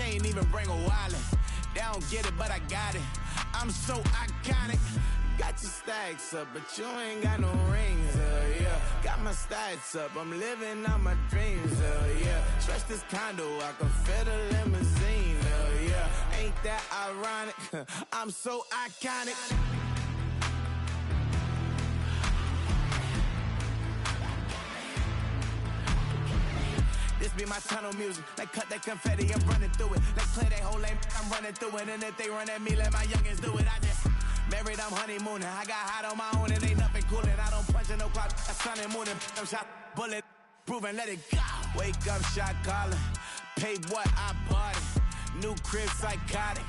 She ain't even bring a wallet. They don't get it, but I got it. I'm so iconic. Got your stacks up, but you ain't got no rings, yeah. Got my stacks up, I'm living out my dreams, yeah. Stretch this condo, I can fit a limousine, yeah. Ain't that ironic? I'm so iconic. This be my tunnel music. They cut that confetti, I'm running through it. They clear they whole lane, I'm running through it. And if they run at me, let my youngins do it. I just married, I'm honeymooning. I got hot on my own and ain't nothing coolin'. I don't punch in no clock, a sun and moon. I'm shot, bullet, proven, let it go. Wake up, shot calling. Pay what I bought it. New crib, psychotic.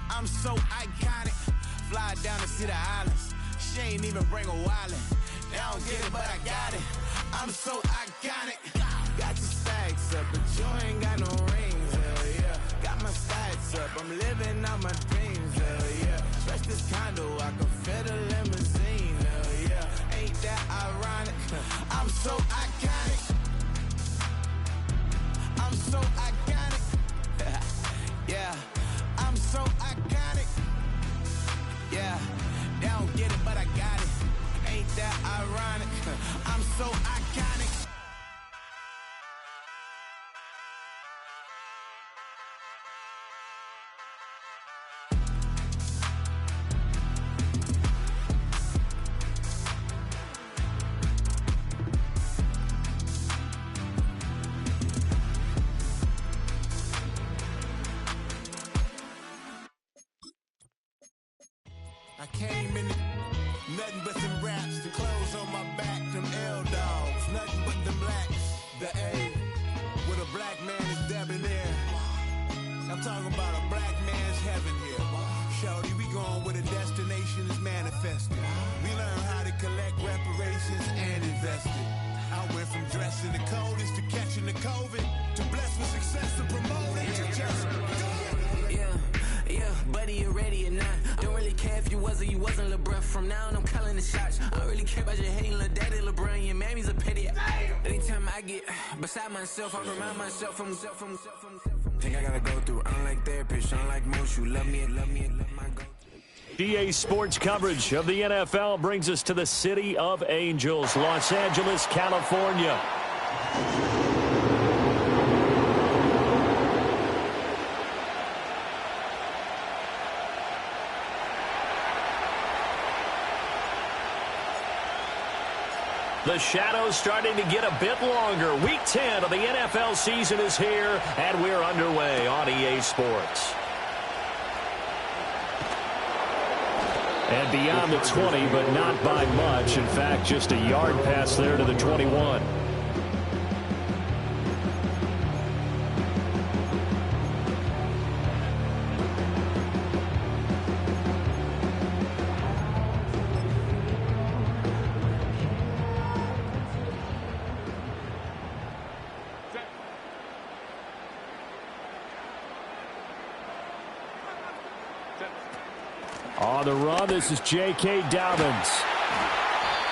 I'm so iconic. Fly down to see the islands. She ain't even bring a wallet. They don't get it, but I got it. I'm so iconic. Got your stacks up, but you ain't got no rings, yeah. Got my stacks up, I'm living out my dreams, yeah. Stretch this condo, I can fit a limousine, yeah. Ain't that ironic? I'm so iconic. I'm so iconic. Yeah, I'm so iconic. Yeah, they don't get it, but I got it. Ain't that ironic? I'm so iconic. I came in nothing but them raps, the clothes on my back, them L-dogs, nothing but them blacks, the A, with a black man is debonair. I'm talking about a black man's heaven here. Shorty, we going where the destination is manifested. We learn how to collect reparations and invest it. I went from dressing the coldest to catching the COVID, to blessed with success to promote it, to just yeah, buddy, you ready or not? Don't really care if you was or you wasn't LeBron. From now on, I'm calling the shots. I don't really care about your hating little daddy LeBron. Your mammy's a petty. Anytime I get beside myself, I remind myself from. Think I gotta go through. I don't like therapists. I don't like most. You love me and love my go. GA Sports coverage of the NFL brings us to the City of Angels, Los Angeles, California. The shadows starting to get a bit longer. Week 10 of the NFL season is here, and we're underway on EA Sports. And beyond the 20, but not by much. In fact, just a yard pass there to the 21. On the run, this is J.K. Dobbins.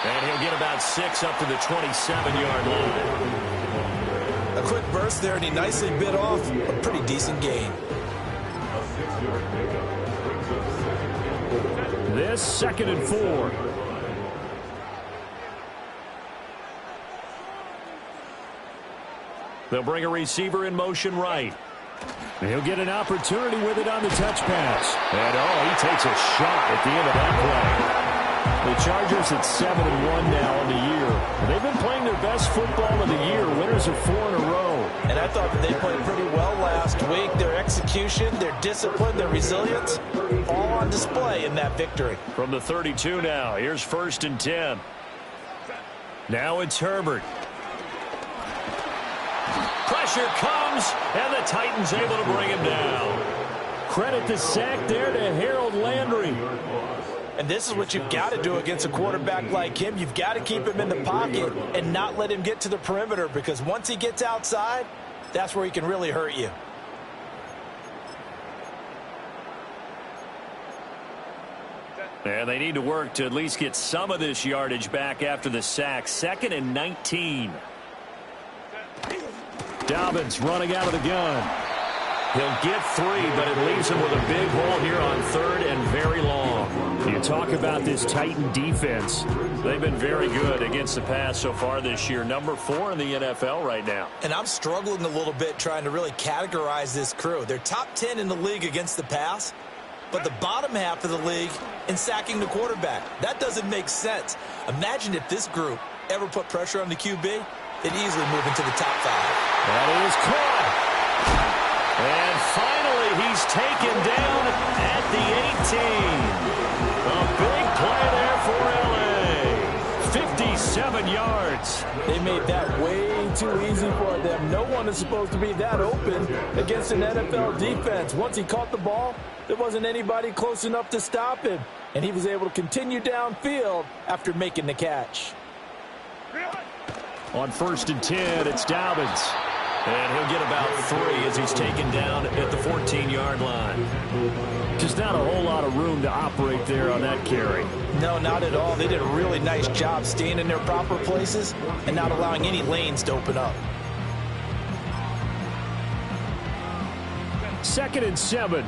And he'll get about 6 up to the 27-yard line. A quick burst there, and he nicely bit off a pretty decent gain. This 2nd and 4. They'll bring a receiver in motion right. He'll get an opportunity with it on the touch pass. And, he takes a shot at the end of that play. The Chargers at 7-1 now on the year. They've been playing their best football of the year. Winners of 4 in a row. And I thought that they played pretty well last week. Their execution, their discipline, their resilience, all on display in that victory. From the 32 now, here's 1st and 10. Now it's Herbert. Pressure comes, and the Titans able to bring him down. Credit the sack there to Harold Landry. And this is what you've got to do against a quarterback like him. You've got to keep him in the pocket and not let him get to the perimeter, because once he gets outside, that's where he can really hurt you. And they need to work to at least get some of this yardage back after the sack. 2nd and 19. Dobbins running out of the gun. He'll get 3, but it leaves him with a big hole here on 3rd and very long. You talk about this Titan defense. They've been very good against the pass so far this year. Number 4 in the NFL right now. And I'm struggling a little bit trying to really categorize this crew. They're top 10 in the league against the pass, but the bottom half of the league in sacking the quarterback. That doesn't make sense. Imagine if this group ever put pressure on the QB, they'd easily move into the top 5. That is caught. And finally, he's taken down at the 18. A big play there for L.A. 57 yards. They made that way too easy for them. No one is supposed to be that open against an NFL defense. Once he caught the ball, there wasn't anybody close enough to stop him, and he was able to continue downfield after making the catch. On 1st and 10, it's Dobbins. And he'll get about 3 as he's taken down at the 14-yard line. Just not a whole lot of room to operate there on that carry. No, not at all. They did a really nice job staying in their proper places and not allowing any lanes to open up. 2nd and 7.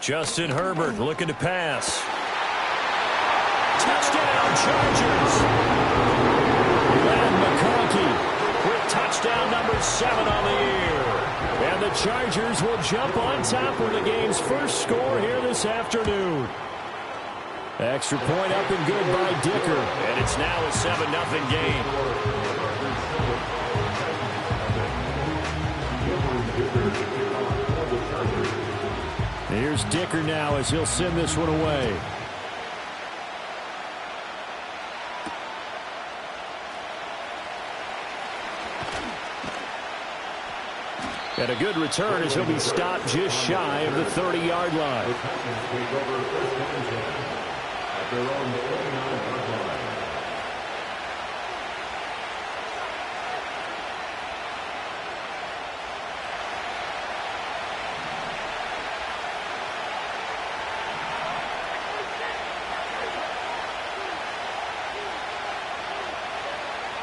Justin Herbert looking to pass. Touchdown, Chargers. Len McConkey with touchdown number 7 on the year. And the Chargers will jump on top with the game's first score here this afternoon. Extra point up and good by Dicker. And it's now a 7-0 game. Here's Dicker now as he'll send this one away. And a good return as he'll be stopped just shy of the 30-yard line.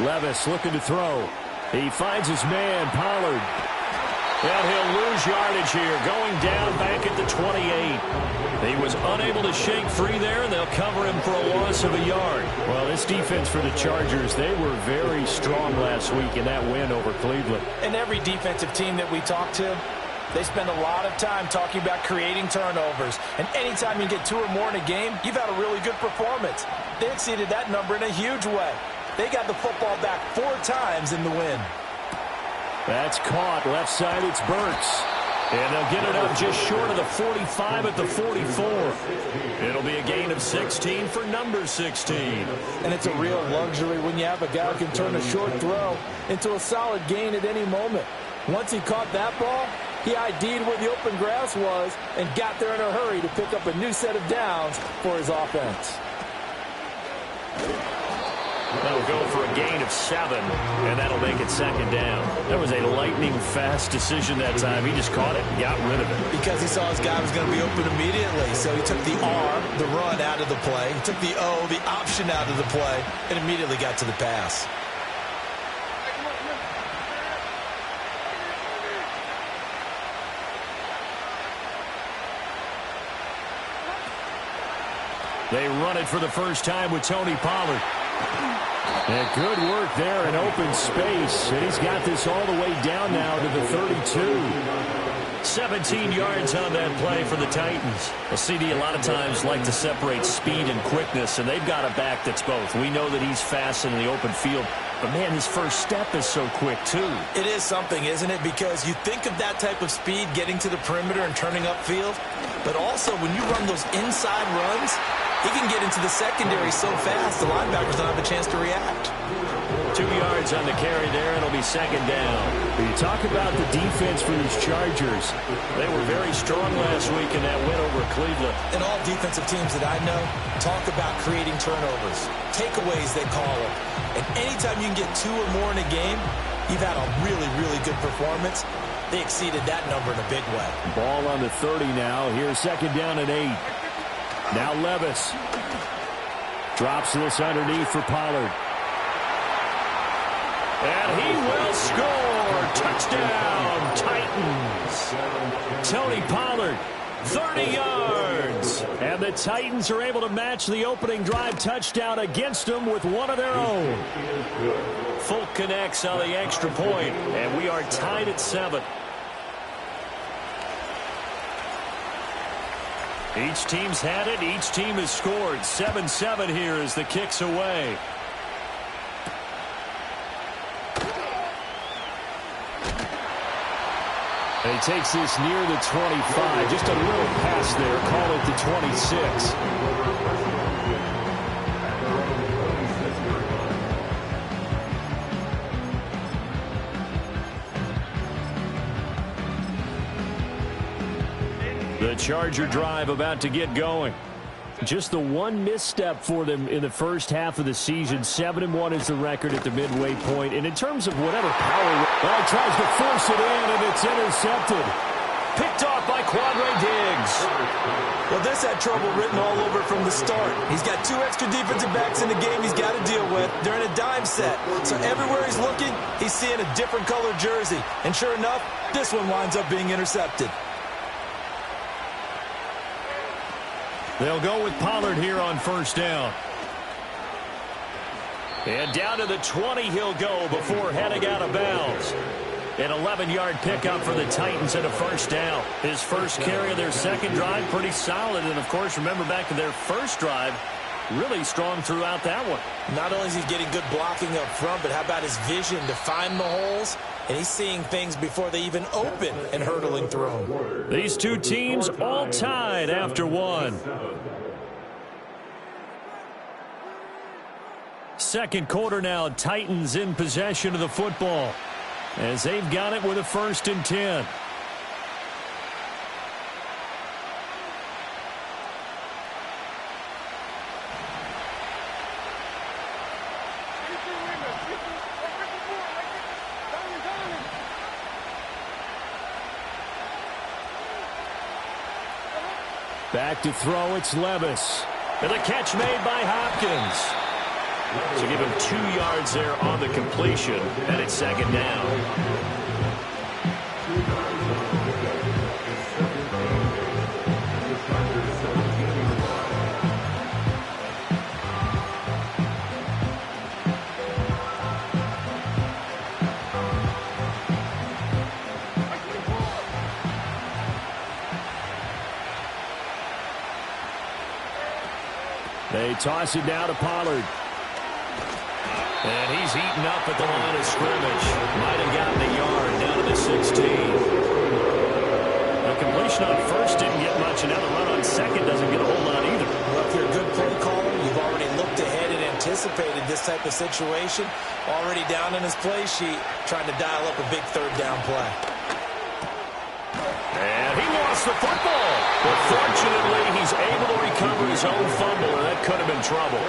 Levis looking to throw. He finds his man, Pollard. And he'll lose yardage here, going down back at the 28. He was unable to shake free there, and they'll cover him for a loss of a yard. Well, this defense for the Chargers, they were very strong last week in that win over Cleveland. And every defensive team that we talk to, they spend a lot of time talking about creating turnovers. And anytime you get 2 or more in a game, you've had a really good performance. They exceeded that number in a huge way. They got the football back 4 times in the win. That's caught. Left side, it's Burks. And they'll get it up just short of the 45 at the 44. It'll be a gain of 16 for number 16. And it's a real luxury when you have a guy who can turn a short throw into a solid gain at any moment. Once he caught that ball, he ID'd where the open grass was and got there in a hurry to pick up a new set of downs for his offense. That'll go for a gain of 7, and that'll make it 2nd down. That was a lightning-fast decision that time. He just caught it and got rid of it. Because he saw his guy was going to be open immediately, so he took the R, the run, out of the play. He took the O, the option, out of the play, and immediately got to the pass. They run it for the first time with Tony Pollard. And good work there in open space. And he's got this all the way down now to the 32. 17 yards on that play for the Titans. Well, CD, a lot of times like to separate speed and quickness, and they've got a back that's both. We know that he's fast in the open field, but, man, his first step is so quick, too. It is something, isn't it? Because you think of that type of speed getting to the perimeter and turning upfield, but also when you run those inside runs, he can get into the secondary so fast the linebackers don't have a chance to react. 2 yards on the carry there. It'll be 2nd down. When you talk about the defense for these Chargers, they were very strong last week in that win over Cleveland. And all defensive teams that I know talk about creating turnovers, takeaways they call them. And anytime you can get 2 or more in a game, you've had a really, really good performance. They exceeded that number in a big way. Ball on the 30 now. Here's 2nd down and 8. Now Levis. Drops this underneath for Pollard. And he will score. Touchdown, Titans. Tony Pollard, 30 yards. And the Titans are able to match the opening drive touchdown against them with one of their own. Folk connects on the extra point, and we are tied at 7. Each team's had it. Each team has scored. 7-7 here as the kick's away. And he takes this near the 25. Just a little pass there. Call it the 26. The Charger drive about to get going. Just the one misstep for them in the first half of the season. 7-1 is the record at the midway point. And in terms of whatever power, well, he tries to force it in, and it's intercepted. Picked off by Quadre Diggs. Well, this had trouble written all over from the start. He's got 2 extra defensive backs in the game he's got to deal with. They're in a dime set. So everywhere he's looking, he's seeing a different colored jersey. And sure enough, this one winds up being intercepted. They'll go with Pollard here on first down. And down to the 20 he'll go before heading out of bounds. An 11-yard pickup for the Titans and a first down. His first carry of their second drive, pretty solid. And, of course, remember back to their first drive, really strong throughout that one. Not only is he getting good blocking up front, but how about his vision to find the holes? And he's seeing things before they even open and hurdling through them. These two teams all tied after one. Second quarter now, Titans in possession of the football as they've got it with a 1st and 10. Back to throw, it's Levis. And the catch made by Hopkins. So give him 2 yards there on the completion, and it's second down. They toss it down to Pollard. And he's eaten up at the line of scrimmage. Might have gotten a yard down to the 16. The completion on first didn't get much, and now the run on second doesn't get a whole lot either. Well, if you're a good play caller, you've already looked ahead and anticipated this type of situation. Already down in his play sheet, trying to dial up a big third down play. And he lost the football. But fortunately, he's able to recover his own fumble, and that could have been trouble.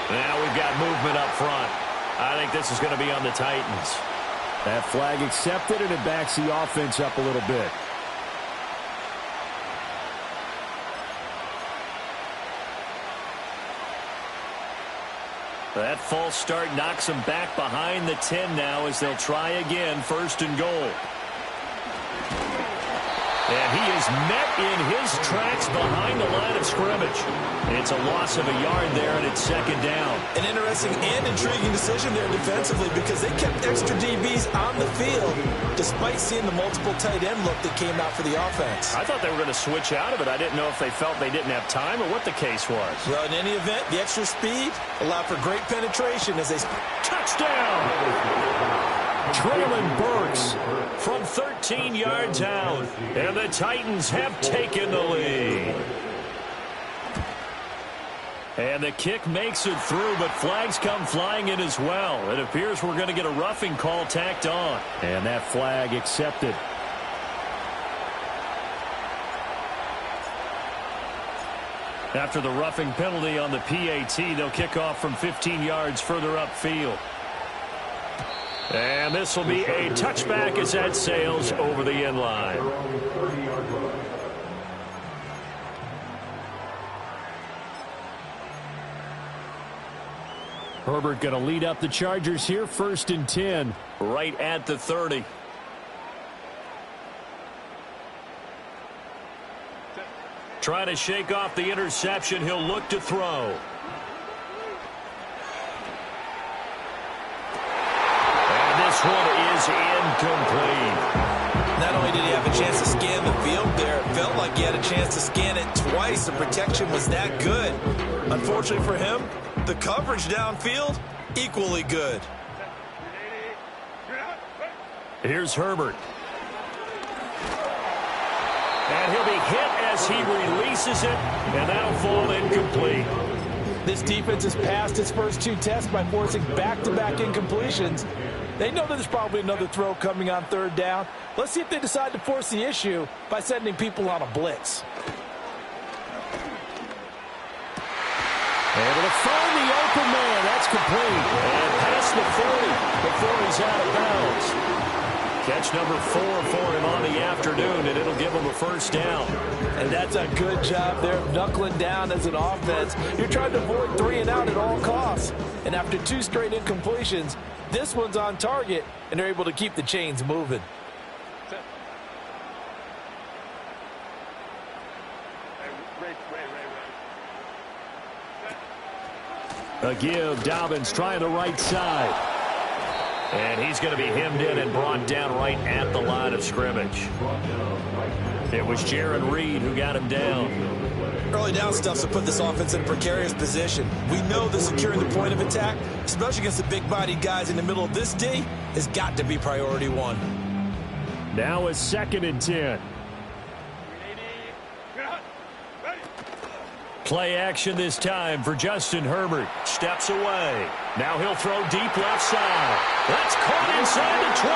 Now we've got movement up front. I think this is going to be on the Titans. That flag accepted, and it backs the offense up a little bit. That false start knocks them back behind the 10 now as they'll try again, 1st and goal. And he is met in his tracks behind the line of scrimmage. It's a loss of a yard there, and it's second down. An interesting and intriguing decision there defensively because they kept extra DBs on the field despite seeing the multiple tight end look that came out for the offense. I thought they were going to switch out of it. I didn't know if they felt they didn't have time or what the case was. Well, in any event, the extra speed allowed for great penetration as they... Touchdown! Traylon Burks from 13 yards out. And the Titans have taken the lead. And the kick makes it through, but flags come flying in as well. It appears we're going to get a roughing call tacked on. And that flag accepted. After the roughing penalty on the PAT, they'll kick off from 15 yards further upfield. And this will be a touchback as that sails over the end line. Herbert going to lead up the Chargers here, 1st and 10. Right at the 30. Trying to shake off the interception. He'll look to throw. And this one is incomplete. Not only did he have a chance to scan the field there, it felt like he had a chance to scan it twice. The protection was that good. Unfortunately for him, the coverage downfield, equally good. Here's Herbert. And he'll be hit as he releases it, and that'll fall incomplete. This defense has passed its first 2 tests by forcing back-to-back incompletions. They know that there's probably another throw coming on 3rd down. Let's see if they decide to force the issue by sending people on a blitz. Able to find the open man. That's complete. And past the 40 before he's out of bounds. Catch number 4 for him on the afternoon, and it'll give him a 1st down. And that's a good job there of knuckling down as an offense. You're trying to avoid 3 and out at all costs. And after 2 straight incompletions, this one's on target, and they're able to keep the chains moving. A give. Dobbins trying the right side. And he's going to be hemmed in and brought down right at the line of scrimmage. It was Jaron Reed who got him down. Early down stuff's to put this offense in a precarious position. We know that securing the point of attack, especially against the big-bodied guys in the middle of this D, has got to be priority 1. Now it's 2nd and 10. Play action this time for Justin Herbert. Steps away. Now he'll throw deep left side. That's caught inside the 20.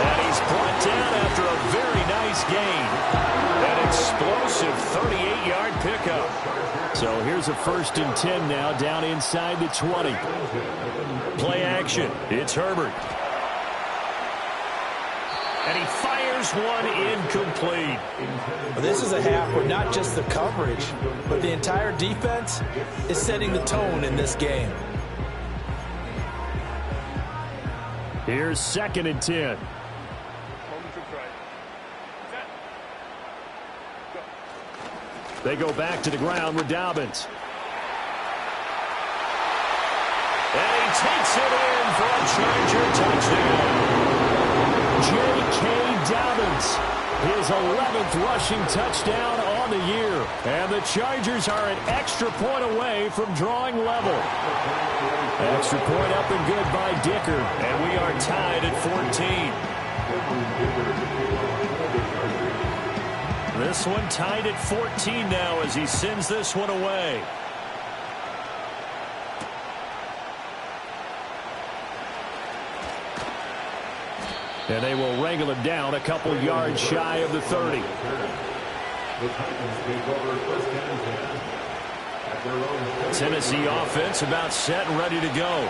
And he's brought down after a very nice gain. An explosive 38-yard pickup. So here's a 1st and 10 now down inside the 20. Play action. It's Herbert. And he fires one incomplete. Well, this is a half where not just the coverage, but the entire defense is setting the tone in this game. Here's 2nd and 10. They go back to the ground with Dobbins. And he takes it in for a Charger touchdown. J.K. Dobbins, his 11th rushing touchdown on the year. And the Chargers are an extra point away from drawing level. Extra point up and good by Dicker. And we are tied at 14. This one tied at 14 now as he sends this one away. And they will wrangle him down a couple yards shy of the 30. Tennessee offense about set and ready to go.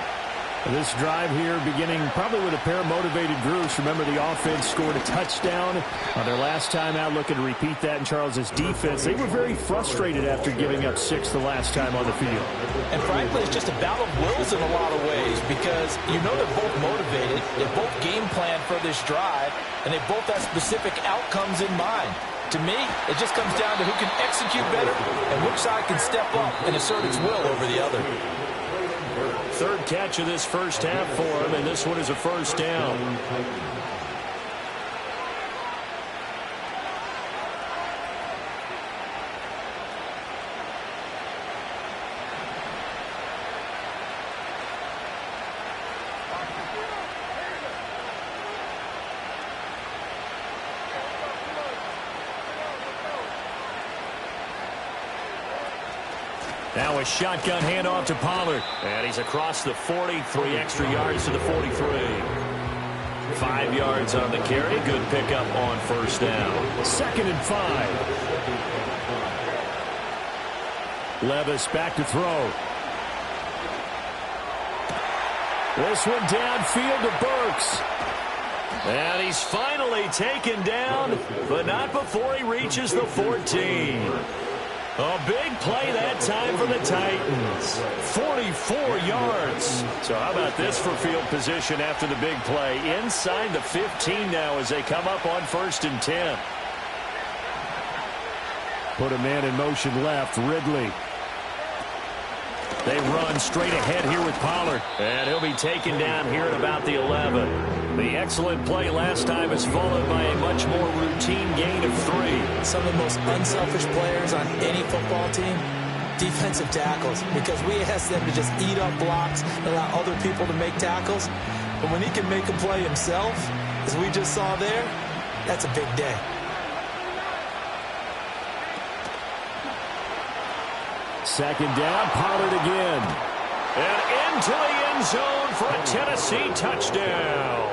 This drive here beginning probably with a pair of motivated groups. Remember, the offense scored a touchdown on their last time out, looking to repeat that in Charles's defense. They were very frustrated after giving up 6 the last time on the field. And frankly, it's just a battle of wills in a lot of ways because you know they're both motivated, they both game plan for this drive, and they both have specific outcomes in mind. To me, it just comes down to who can execute better and which side can step up and assert its will over the other. 3rd catch of this first half for him, and this one is a 1st down. Now a shotgun handoff to Pollard. And he's across the 40, 3 extra yards to the 43. 5 yards on the carry. Good pickup on 1st down. 2nd and 5. Levis back to throw. This one downfield to Burks. And he's finally taken down, but not before he reaches the 14. A big play that time for the Titans. 44 yards. So how about this for field position after the big play? Inside the 15 now as they come up on 1st and 10. Put a man in motion left, Ridley. They run straight ahead here with Pollard. And he'll be taken down here at about the 11. The excellent play last time is followed by a much more routine gain of 3. Some of the most unselfish players on any football team, defensive tackles, because we ask them to just eat up blocks and allow other people to make tackles. But when he can make a play himself, as we just saw there, that's a big day. Second down, Pollard again. And into the end zone for a Tennessee touchdown.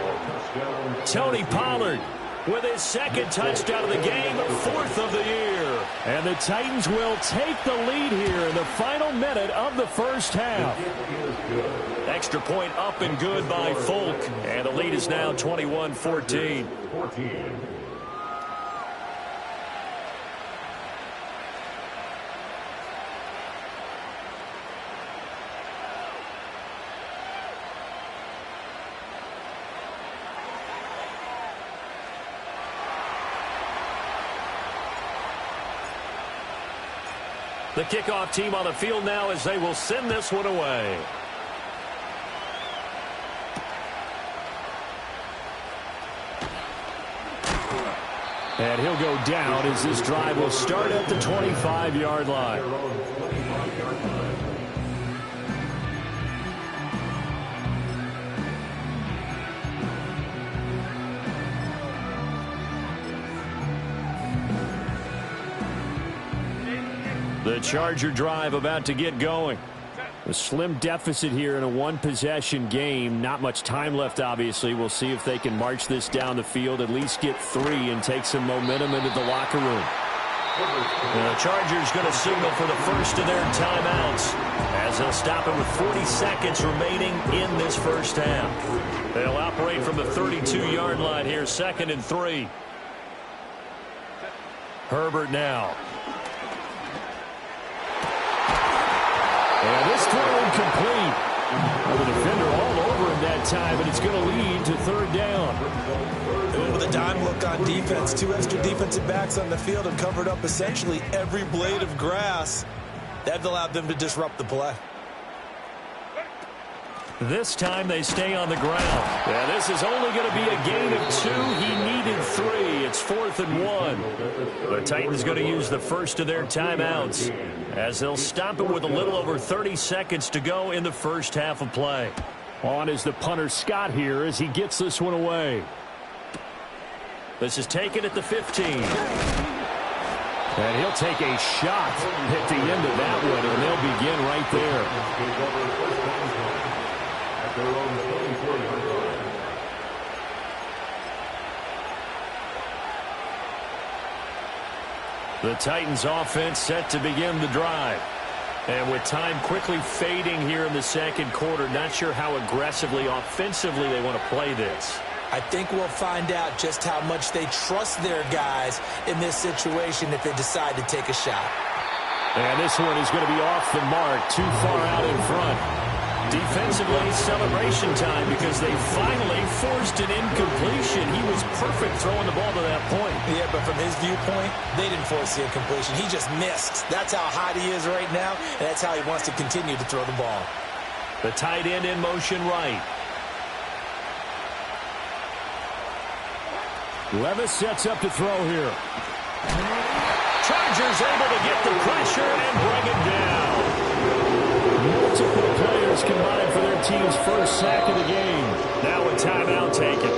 Tony Pollard with his 2nd touchdown of the game, 4th of the year. And the Titans will take the lead here in the final minute of the first half. Extra point up and good by Folk. And the lead is now 21-14. The kickoff team on the field now as they will send this one away. And he'll go down as this drive will start at the 25-yard line. The Charger drive about to get going. A slim deficit here in a one-possession game. Not much time left, obviously. We'll see if they can march this down the field, at least get 3 and take some momentum into the locker room. The Chargers going to signal for the first of their timeouts as they'll stop it with 40 seconds remaining in this first half. They'll operate from the 32-yard line here, 2nd and 3. Herbert now. And this throw incomplete. Well, the defender all over him that time, and it's going to lead to 3rd down. And with a dime look on defense, 2 extra defensive backs on the field have covered up essentially every blade of grass. That allowed them to disrupt the play. This time they stay on the ground. Yeah, this is only going to be a gain of 2. He needed 3. It's 4th and 1. The Titans going to use the first of their timeouts as they'll stop it with a little over 30 seconds to go in the first half of play. On is the punter Scott here as he gets this one away. This is taken at the 15. And he'll take a shot at the end of that one, and they'll begin right there. The Titans offense set to begin the drive. And with time quickly fading here in the second quarter, not sure how aggressively, offensively they want to play this. I think we'll find out just how much they trust their guys in this situation if they decide to take a shot. And this one is going to be off the mark, too far out in front. Defensively, celebration time because they finally forced an incompletion. He was perfect throwing the ball to that point. Yeah, but from his viewpoint, they didn't force the incompletion. He just missed. That's how hot he is right now, and that's how he wants to continue to throw the ball. The tight end in motion right. Levis sets up to throw here. Chargers able to get the pressure and bring it down. Multiple players combined for their team's first sack of the game. Now a timeout taken.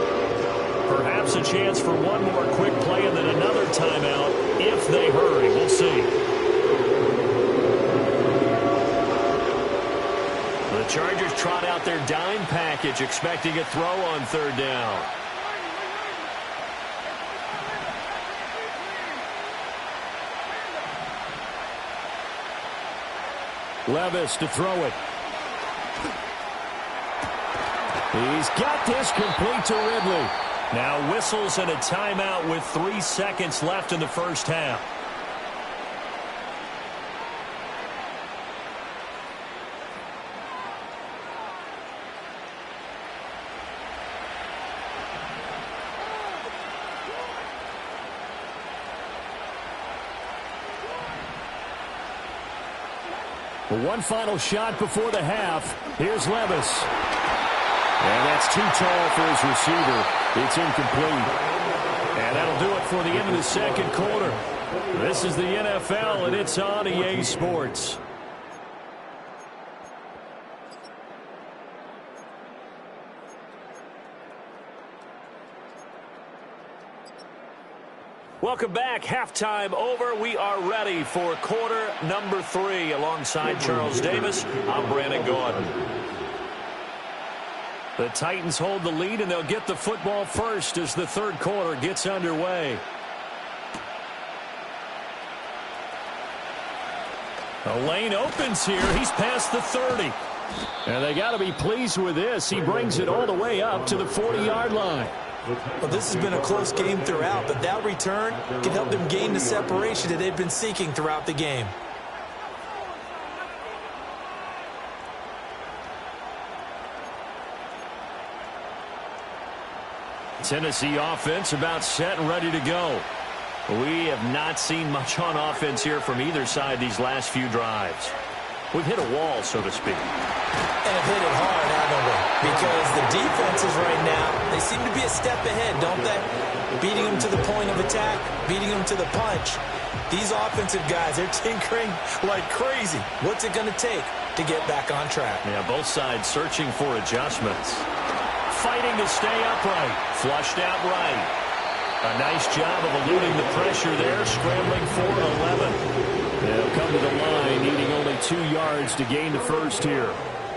Perhaps a chance for one more quick play and then another timeout if they hurry. We'll see. The Chargers trot out their dime package, expecting a throw on 3rd down. Levis to throw it. He's got this complete to Ridley. Now whistles and a timeout with 3 seconds left in the first half. Well, one final shot before the half. Here's Levis. And that's too tall for his receiver. It's incomplete. And that'll do it for the end of the second quarter. This is the NFL, and it's on EA Sports. Welcome back. Halftime over. We are ready for quarter number 3. Alongside Charles Davis, I'm Brandon Gordon. The Titans hold the lead, and they'll get the football first as the third quarter gets underway. The lane opens here. He's past the 30. And they got to be pleased with this. He brings it all the way up to the 40-yard line. Well, this has been a close game throughout, but that return can help them gain the separation that they've been seeking throughout the game. Tennessee offense about set and ready to go. We have not seen much on offense here from either side these last few drives. We've hit a wall, so to speak. And have hit it hard, haven't we? Because the defenses right now, they seem to be a step ahead, don't they? Beating them to the point of attack, beating them to the punch. These offensive guys, they're tinkering like crazy. What's it going to take to get back on track? Yeah, both sides searching for adjustments. Fighting to stay upright. Flushed out right. A nice job of eluding the pressure there, scrambling for 11. They'll come to the line, needing only 2 yards to gain the first here.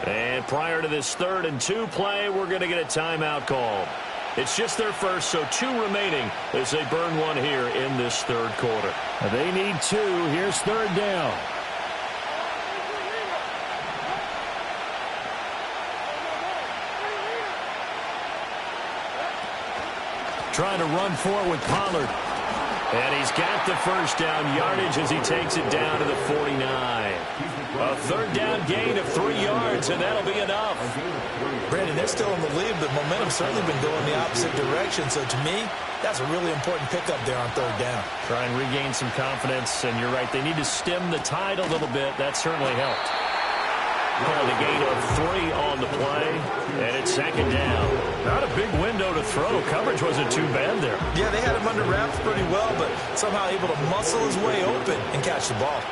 And prior to this 3rd and 2 play, we're going to get a timeout called. It's just their first, so 2 remaining as they burn one here in this third quarter. They need 2. Here's 3rd down. Trying to run forward with Pollard. And he's got the first down yardage as he takes it down to the 49. A 3rd down gain of 3 yards, and that'll be enough. Brandon, they're still in the lead, but momentum's certainly been going the opposite direction. So to me, that's a really important pickup there on 3rd down. Try and regain some confidence, and you're right. They need to stem the tide a little bit. That certainly helped. The gain of 3 on the play, and it's 2nd down. Not a big window to throw. Coverage wasn't too bad there. Yeah, they had him under wraps pretty well, but somehow able to muscle his way open and catch the ball.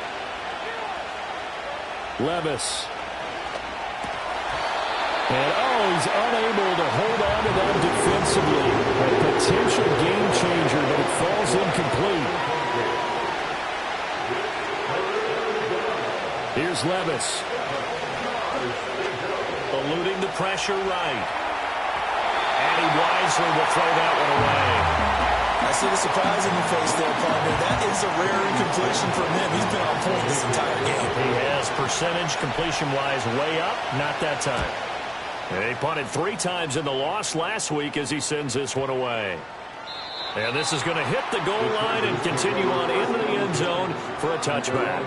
Levis. And, he's unable to hold on to that defensively. A potential game changer, but it falls incomplete. Here's Levis. Eluding the pressure right. And he wisely will throw that one away. I see the surprise in your face there, partner. That is a rare incompletion from him. He's been on point this entire game. He has percentage completion-wise way up. Not that time. And he punted 3 times in the loss last week as he sends this one away. And this is going to hit the goal line and continue on into the end zone for a touchback.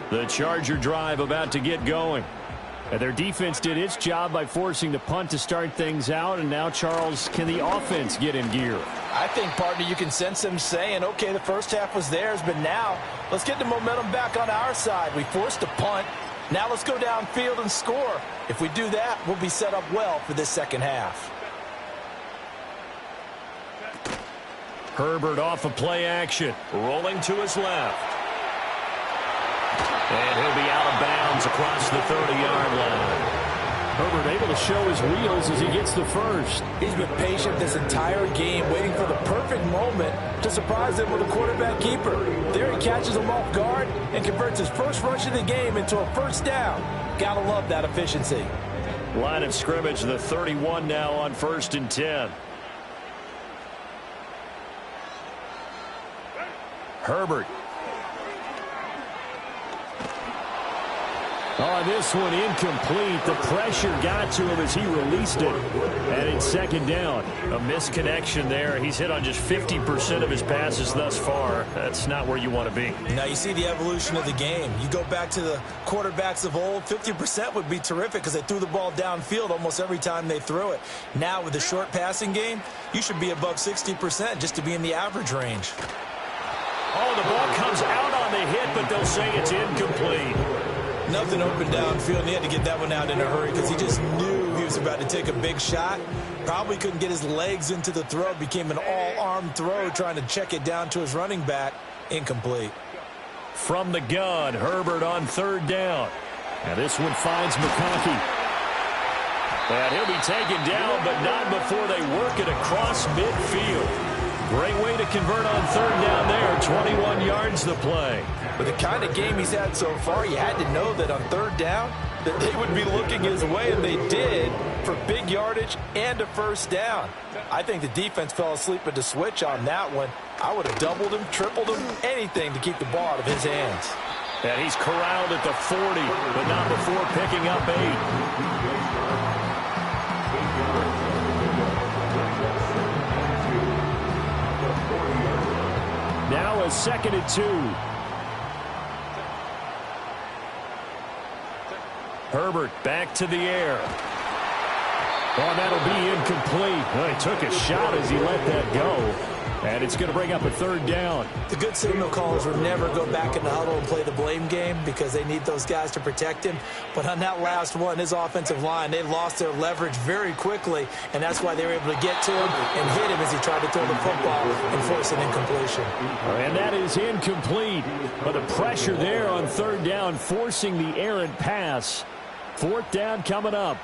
The Charger drive about to get going. And their defense did its job by forcing the punt to start things out. And now, Charles, can the offense get in gear? I think, partner, you can sense them saying, okay, the first half was theirs, but now let's get the momentum back on our side. We forced a punt. Now let's go downfield and score. If we do that, we'll be set up well for this second half. Herbert off of play action. Rolling to his left. And he'll be out of bounds across the 30-yard line. Herbert able to show his wheels as he gets the first. He's been patient this entire game, waiting for the perfect moment to surprise them with a quarterback keeper. There he catches him off guard and converts his first rush of the game into a first down. Gotta love that efficiency. Line of scrimmage, the 31 now on 1st and 10. On this one, incomplete. The pressure got to him as he released it. And it's second down. A misconnection there. He's hit on just 50% of his passes thus far. That's not where you want to be. Now you see the evolution of the game. You go back to the quarterbacks of old, 50% would be terrific because they threw the ball downfield almost every time they threw it. Now with the short passing game, you should be above 60% just to be in the average range. Oh, the ball comes out on the hit, but they'll say it's incomplete. Nothing open downfield, and he had to get that one out in a hurry because he just knew he was about to take a big shot. Probably couldn't get his legs into the throw. Became an all-arm throw trying to check it down to his running back. Incomplete. From the gun, Herbert on third down. And this one finds McConkey. And he'll be taken down, but not before they work it across midfield. Great way to convert on third down there. 21 yards the play. With the kind of game he's had so far, you had to know that on third down that they would be looking his way, and they did, for big yardage and a first down. I think the defense fell asleep at the switch on that one. I would have doubled him, tripled him, anything to keep the ball out of his hands. And he's corralled at the 40, but not before picking up 8. Now a 2nd and 2. Herbert back to the air. Oh, that'll be incomplete. Well, he took a shot as he let that go. And it's going to bring up a third down. The good signal callers will never go back in the huddle and play the blame game because they need those guys to protect him. But on that last one, his offensive line, they lost their leverage very quickly, and that's why they were able to get to him and hit him as he tried to throw the football and force an incompletion. And that is incomplete. But the pressure there on third down, forcing the errant pass. Fourth down coming up.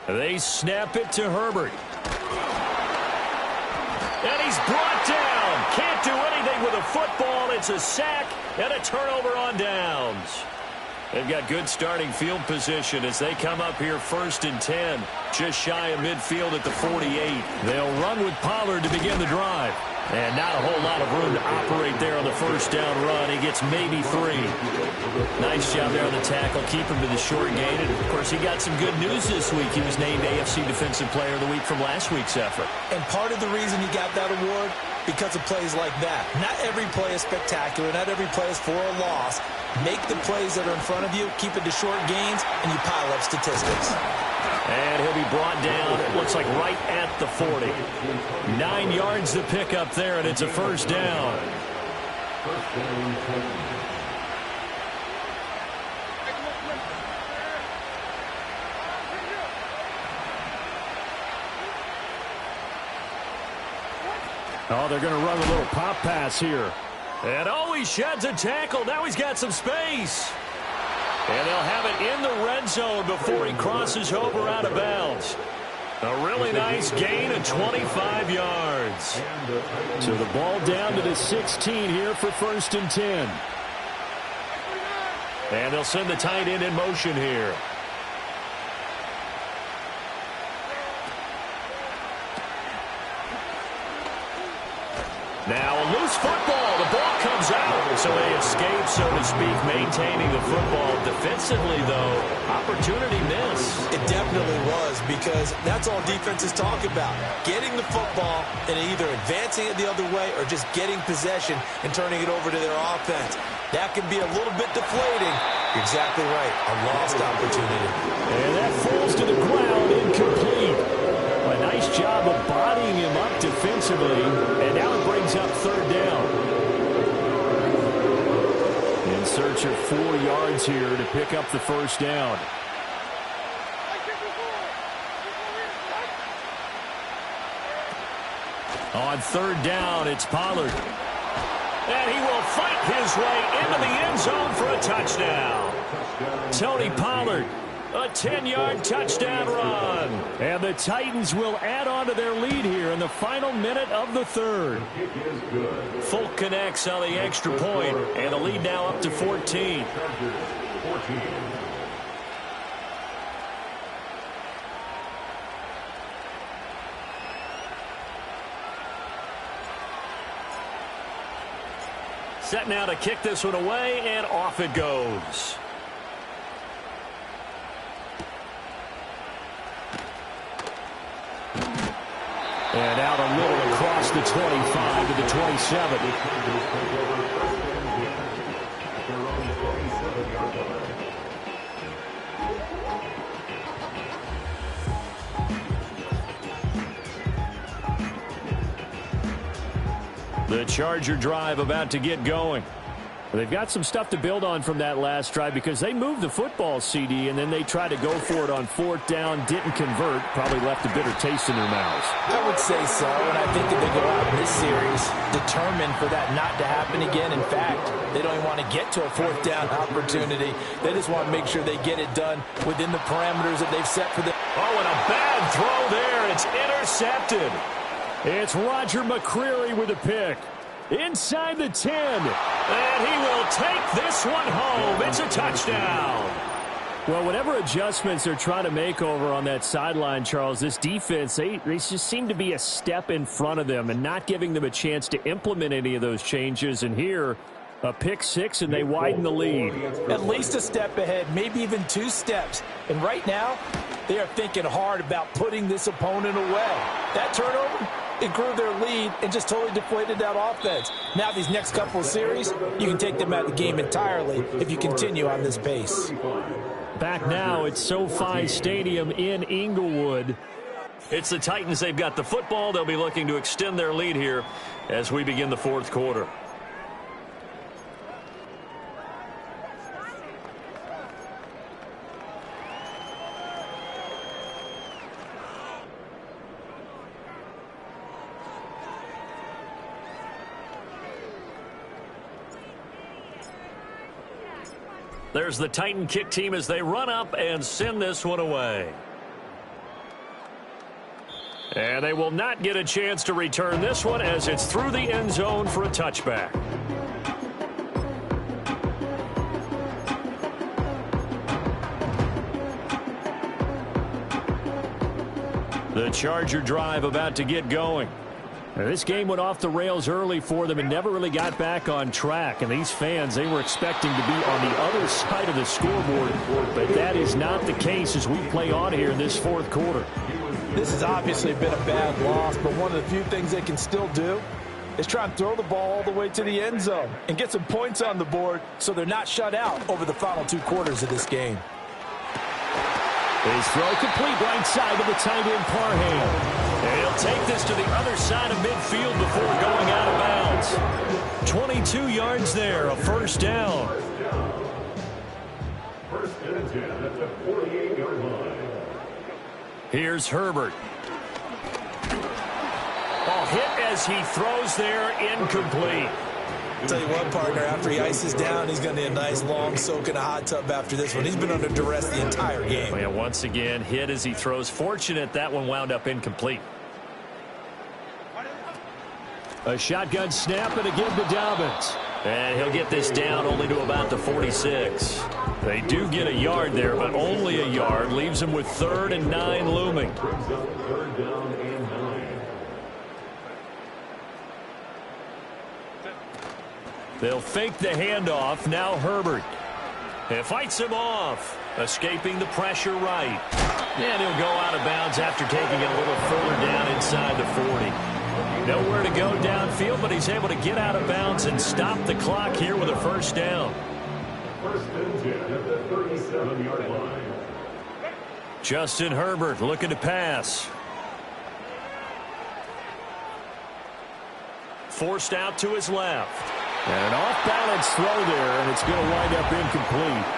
They snap it to Herbert. And he's brought down. Can't do anything with a football. It's a sack and a turnover on downs. They've got good starting field position as they come up here 1st and 10. Just shy of midfield at the 48. They'll run with Pollard to begin the drive. And not a whole lot of room to operate there on the first down run. He gets maybe 3. Nice job there on the tackle. Keep him to the short gain. And, of course, he got some good news this week. He was named AFC Defensive Player of the Week from last week's effort. And part of the reason he got that award, because of plays like that. Not every play is spectacular. Not every play is for a loss. Make the plays that are in front of you, keep it to short gains, and you pile up statistics. And he'll be brought down, it looks like right at the 40. 9 yards to pick up there, and it's a first down. Oh, they're going to run a little pop pass here. And oh, he sheds a tackle. Now he's got some space. And they'll have it in the red zone before he crosses over out of bounds. A really nice gain of 25 yards. So the ball down to the 16 here for 1st and 10. And they'll send the tight end in motion here. Now a loose football. The ball comes out. So they escape, so to speak, maintaining the football. Defensively, though, opportunity miss. It definitely was, because that's all defenses talk about. Getting the football and either advancing it the other way or just getting possession and turning it over to their offense. That can be a little bit deflating. You're exactly right. A lost opportunity. And that falls to the ground, incomplete. A nice job of bodying him up defensively. And now it brings up third down. In search of 4 yards here to pick up the first down. On third down, it's Pollard. And he will fight his way into the end zone for a touchdown. Tony Pollard A 10-yard touchdown run. And the Titans will add on to their lead here in the final minute of the third. Folk connects on the extra point, and the lead now up to 14. Set now to kick this one away, and off it goes. And out a little across the 25 to the 27. The Charger drive about to get going. They've got some stuff to build on from that last drive because they moved the football, CD, and then they tried to go for it on fourth down, didn't convert, probably left a bitter taste in their mouths. I would say so, and I think that they go out in this series determined for that not to happen again. In fact, they don't even want to get to a fourth down opportunity. They just want to make sure they get it done within the parameters that they've set for them. Oh, and a bad throw there. It's intercepted. It's Roger McCreary with a pick. Inside the 10. And he will take this one home. It's a touchdown. Well, whatever adjustments they're trying to make over on that sideline, Charles, this defense, they just seem to be a step in front of them and not giving them a chance to implement any of those changes. And here, a pick six, and they widen the lead. At least a step ahead, maybe even two steps. And right now, they are thinking hard about putting this opponent away. That turnover, it grew their lead and just totally deflated that offense. Now these next couple of series, you can take them out of the game entirely if you continue on this pace. Back now at SoFi Stadium in Inglewood. It's the Titans. They've got the football. They'll be looking to extend their lead here as we begin the fourth quarter. There's the Titan kick team as they run up and send this one away. And they will not get a chance to return this one as it's through the end zone for a touchback. The Charger drive about to get going. Now, this game went off the rails early for them and never really got back on track. And these fans, they were expecting to be on the other side of the scoreboard. But that is not the case as we play on here in this fourth quarter. This has obviously been a bad loss, but one of the few things they can still do is try and throw the ball all the way to the end zone and get some points on the board so they're not shut out over the final two quarters of this game. His throw complete right side to the tight end Parham. And he'll take this to the other side of midfield before going out of bounds. 22 yards there, a first down. First and 10 at the 48-yard line. Here's Herbert. Oh, hit as he throws there, incomplete. I'll tell you what, partner, after he ices down, he's going to need a nice long soak in a hot tub after this one. He's been under duress the entire game. Yeah, once again, hit as he throws. Fortunate that one wound up incomplete. A shotgun snap and a give to Dobbins. And he'll get this down only to about the 46. They do get a yard there, but only a yard. Leaves him with 3rd and 9 looming. Third down and 9. They'll fake the handoff. Now Herbert. It fights him off. Escaping the pressure right. And he'll go out of bounds after taking it a little further down inside the 40. Nowhere to go downfield, but he's able to get out of bounds and stop the clock here with a first down. First and 10 at the 37-yard line. Justin Herbert looking to pass. Forced out to his left. And an off-balance throw there, and it's going to wind up incomplete.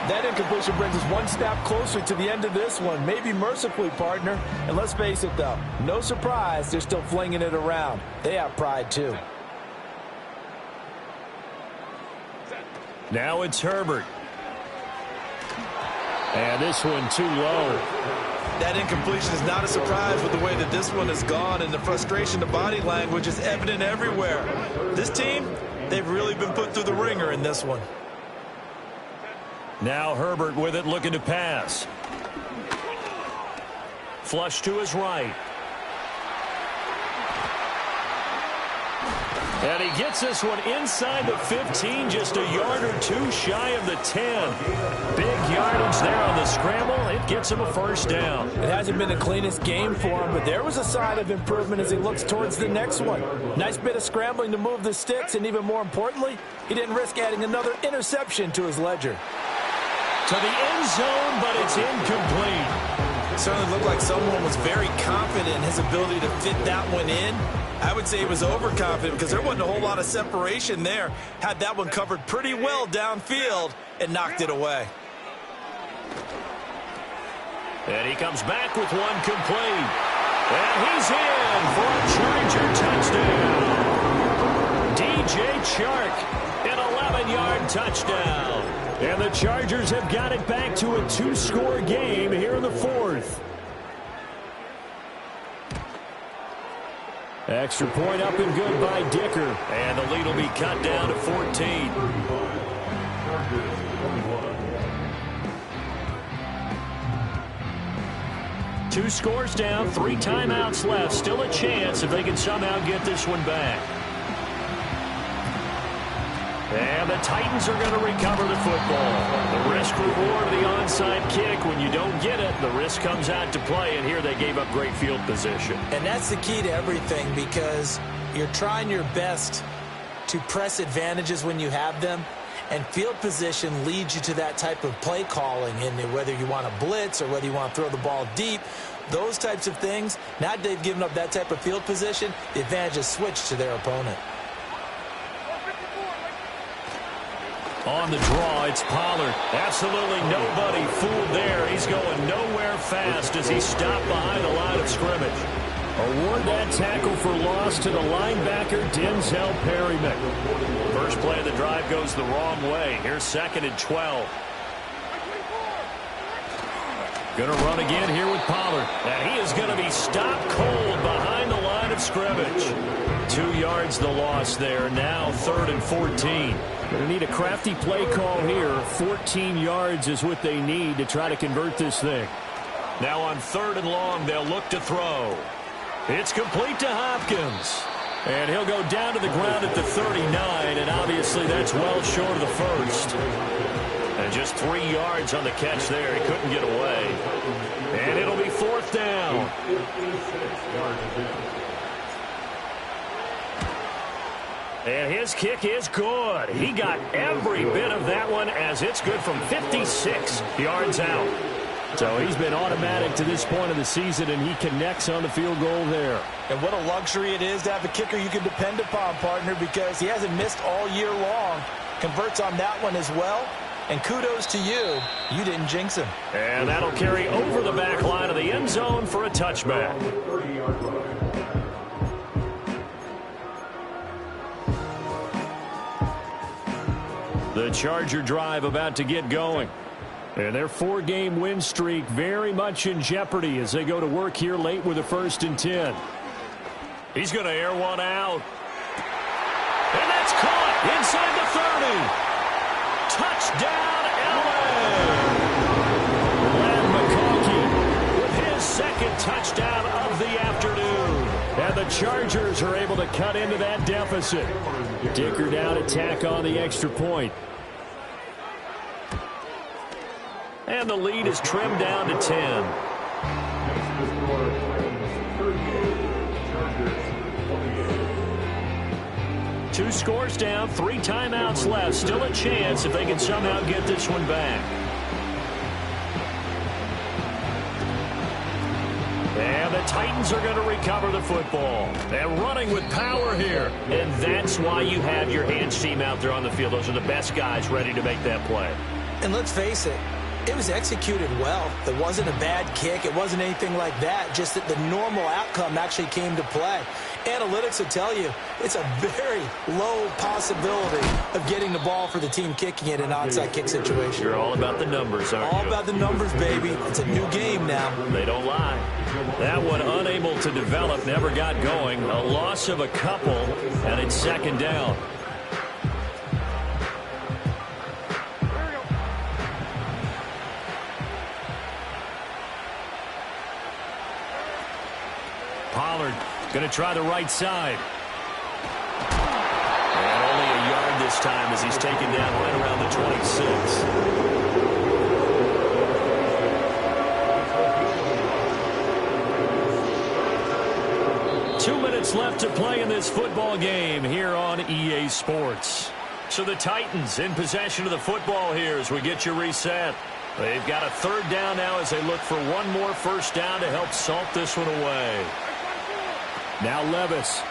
That incompletion brings us one step closer to the end of this one. Maybe mercifully, partner. And let's face it, though, no surprise, they're still flinging it around. They have pride, too. Now it's Herbert. And this one too low. That incompletion is not a surprise with the way that this one has gone, and the frustration, the body language is evident everywhere. This team, they've really been put through the ringer in this one. Now Herbert with it, looking to pass. Flush to his right. And he gets this one inside the 15, just a yard or two shy of the 10. Big yardage there on the scramble. It gets him a first down. It hasn't been the cleanest game for him, but there was a sign of improvement as he looks towards the next one. Nice bit of scrambling to move the sticks, and even more importantly, he didn't risk adding another interception to his ledger. To the end zone, but it's incomplete. It certainly looked like someone was very confident in his ability to fit that one in. I would say he was overconfident because there wasn't a whole lot of separation there. Had that one covered pretty well downfield and knocked it away. And he comes back with one complete. And he's in for a Charger touchdown. DJ Chark, an 11-yard touchdown. And the Chargers have got it back to a 2-score game here in the fourth. Extra point up and good by Dicker. And the lead will be cut down to 14. Two scores down, 3 timeouts left. Still a chance if they can somehow get this one back. And the Titans are going to recover the football. The risk reward of the onside kick. When you don't get it, the risk comes out to play. And here they gave up great field position. And that's the key to everything, because you're trying your best to press advantages when you have them. And field position leads you to that type of play calling. And whether you want to blitz or whether you want to throw the ball deep, those types of things, now that they've given up that type of field position, the advantage is switched to their opponent. On the draw, it's Pollard. Absolutely nobody fooled there. He's going nowhere fast as he's stopped behind the line of scrimmage. Award that tackle for loss to the linebacker, Denzel Perryman. First play of the drive goes the wrong way. Here's 2nd and 12. Going to run again here with Pollard. And he is going to be stopped cold behind the line of scrimmage. 2 yards the loss there. Now 3rd and 14. Going to need a crafty play call here. 14 yards is what they need to try to convert this thing. Now on 3rd and long, they'll look to throw. It's complete to Hopkins. And he'll go down to the ground at the 39, and obviously that's well short of the first. And just 3 yards on the catch there. He couldn't get away. And it'll be 4th down. And his kick is good. He got every bit of that one as it's good from 56 yards out. So he's been automatic to this point of the season, and he connects on the field goal there. And what a luxury it is to have a kicker you can depend upon, partner, because he hasn't missed all year long. Converts on that one as well. And kudos to you. You didn't jinx him. And that'll carry over the back line of the end zone for a touchback. The Charger drive about to get going. And their 4-game win streak very much in jeopardy as they go to work here late with a 1st and 10. He's going to air one out. And that's caught inside the 30. Touchdown, LA. Lad McConkey with his 2nd touchdown of the afternoon. And the Chargers are able to cut into that deficit. Dicker down to tack on the extra point. And the lead is trimmed down to 10. Two scores down, 3 timeouts left. Still a chance if they can somehow get this one back. And the Titans are going to recover the football. And running with power here. And that's why you have your hands team out there on the field. Those are the best guys ready to make that play. And let's face it, It was executed well. It wasn't a bad kick. It wasn't anything like that. Just that the normal outcome actually came to play. Analytics will tell you it's a very low possibility of getting the ball for the team kicking it in an onside kick situation. You're all about the numbers, aren't you? All about the numbers, baby. It's a new game now. They don't lie. That one unable to develop, never got going. A loss of a couple, and it's second down. Pollard going to try the right side. And only a yard this time as he's taken down right around the 26. 2 minutes left to play in this football game here on EA Sports. So the Titans in possession of the football here as we get you reset. They've got a third down now as they look for one more first down to help salt this one away. Now Levis.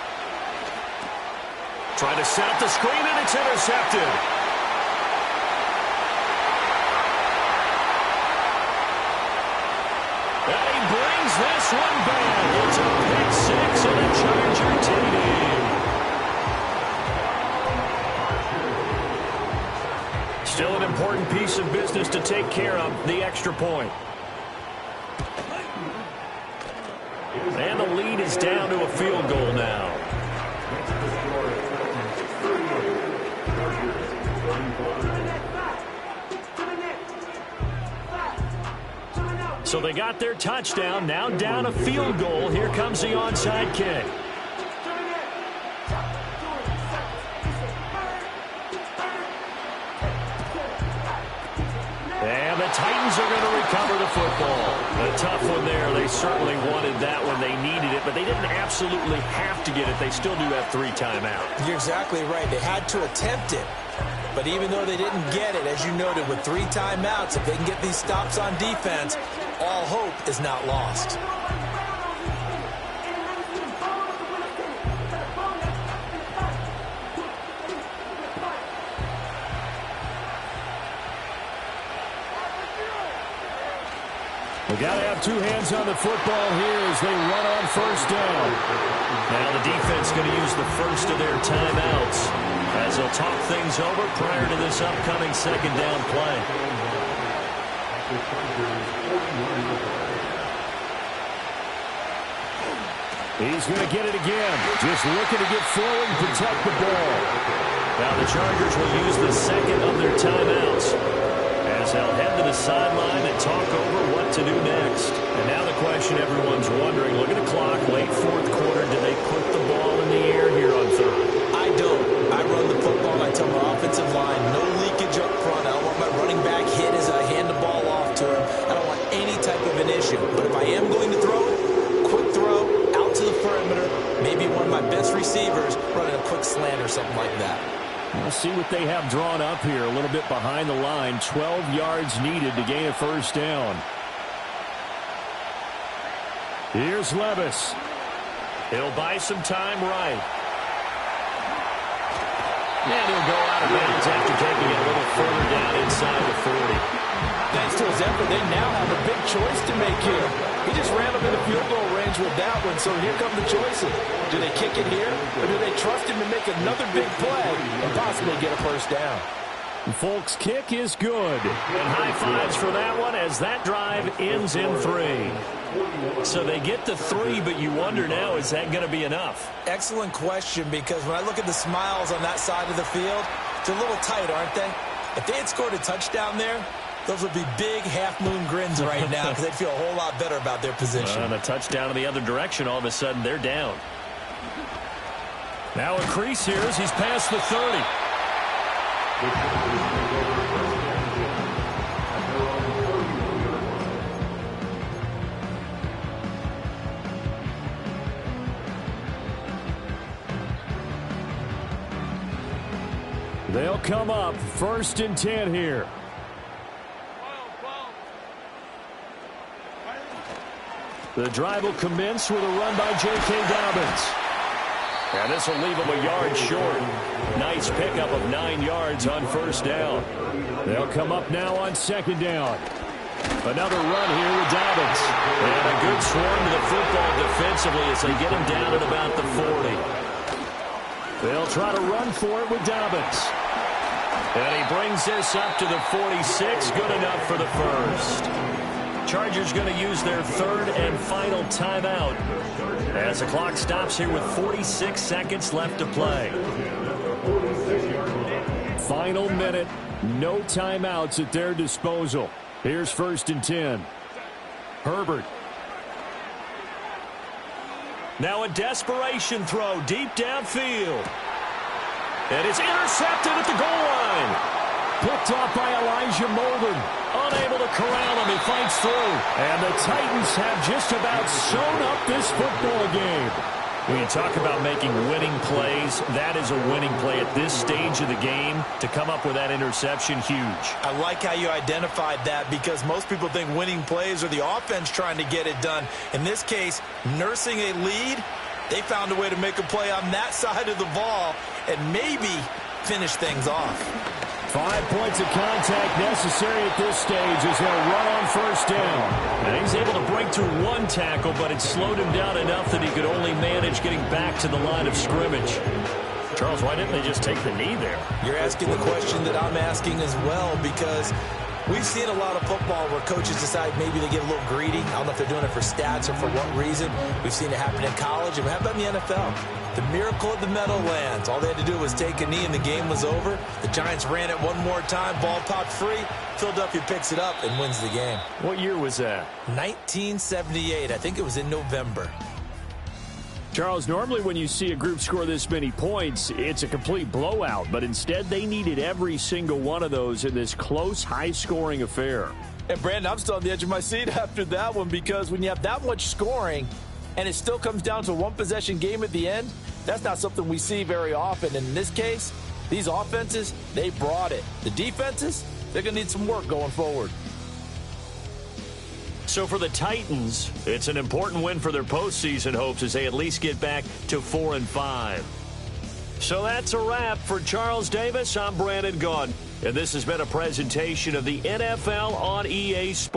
Trying to set up the screen, and it's intercepted. And he brings this one back. It's a pick six and a Charger TD. Still an important piece of business to take care of, the extra point. And the lead is down to a field goal now. So they got their touchdown, now down a field goal. Here comes the onside kick. And the Titans are going to recover the football. A tough one there. They certainly wanted that when they needed it, but they didn't absolutely have to get it. They still do have 3 timeouts. You're exactly right. They had to attempt it. But even though they didn't get it, as you noted, with 3 timeouts, if they can get these stops on defense, all hope is not lost. We got to have 2 hands on the football here as they run on first down. Now the defense going to use the first of their timeouts as they'll talk things over prior to this upcoming second down play. He's going to get it again. Just looking to get flowing, protect the ball. Now the Chargers will use the second of their timeouts as they'll head to the sideline and talk over what to do next. And now the question everyone's wondering, look at the clock, late fourth quarter, do they put the ball in the air here on third? I don't. I run the football and I tell my offensive line, no leakage up front. I don't want my running back hit as I hand the ball off to him. I don't want any type of an issue. But if I am going to throw it, quick throw, out to the perimeter, maybe one of my best receivers running a quick slant or something like that. We'll see what they have drawn up here. A little bit behind the line. 12 yards needed to gain a first down. Here's Levis. He'll buy some time right. And he'll go out of bounds after taking it a little further down inside the 40. Thanks to his effort, they now have a big choice to make here. He just ran up in the field goal range with that one, so here come the choices. Do they kick it here, or do they trust him to make another big play and possibly get a first down? Folks, kick is good. And high fives for that one as that drive ends in 3. So they get the 3, but you wonder now, is that going to be enough? Excellent question, because when I look at the smiles on that side of the field, they're a little tight, aren't they? If they had scored a touchdown there, those would be big half-moon grins right now because they'd feel a whole lot better about their position. And a touchdown in the other direction, all of a sudden they're down. Now a crease here as he's past the 30. They'll come up 1st and 10 here. The drive will commence with a run by J.K. Dobbins. And this will leave him a yard short. Nice pickup of 9 yards on first down. They'll come up now on second down. Another run here with Dobbins. And a good swarm to the football defensively as they get him down at about the 40. They'll try to run for it with Dobbins. And he brings this up to the 46. Good enough for the first. Chargers going to use their third and final timeout as the clock stops here with 46 seconds left to play. Final minute. No timeouts at their disposal. Here's 1st and 10. Herbert. Now a desperation throw deep downfield. And it's intercepted at the goal line. Picked off by Elijah Molden. Unable to corral him. He fights through. And the Titans have just about sewn up this football game. When you talk about making winning plays, that is a winning play at this stage of the game. To come up with that interception, huge. I like how you identified that because most people think winning plays are the offense trying to get it done. In this case, nursing a lead, they found a way to make a play on that side of the ball and maybe finish things off. 5 points of contact necessary at this stage as they'll run on first down. And he's able to break through one tackle, but it slowed him down enough that he could only manage getting back to the line of scrimmage. Charles, why didn't they just take the knee there? You're asking the question that I'm asking as well because we've seen a lot of football where coaches decide maybe they get a little greedy. I don't know if they're doing it for stats or for what reason. We've seen it happen in college, and how about in the NFL? The miracle of the Meadowlands. All they had to do was take a knee, and the game was over. The Giants ran it one more time. Ball popped free. Philadelphia picks it up and wins the game. What year was that? 1978. I think it was in November. Charles, normally when you see a group score this many points, it's a complete blowout. But instead, they needed every single one of those in this close, high-scoring affair. And, Brandon, I'm still on the edge of my seat after that one because when you have that much scoring and it still comes down to a one-possession game at the end, that's not something we see very often. And in this case, these offenses, they brought it. The defenses, they're going to need some work going forward. So for the Titans, it's an important win for their postseason hopes as they at least get back to 4-5. So that's a wrap for Charles Davis. I'm Brandon Gaudin, and this has been a presentation of the NFL on EA Sports.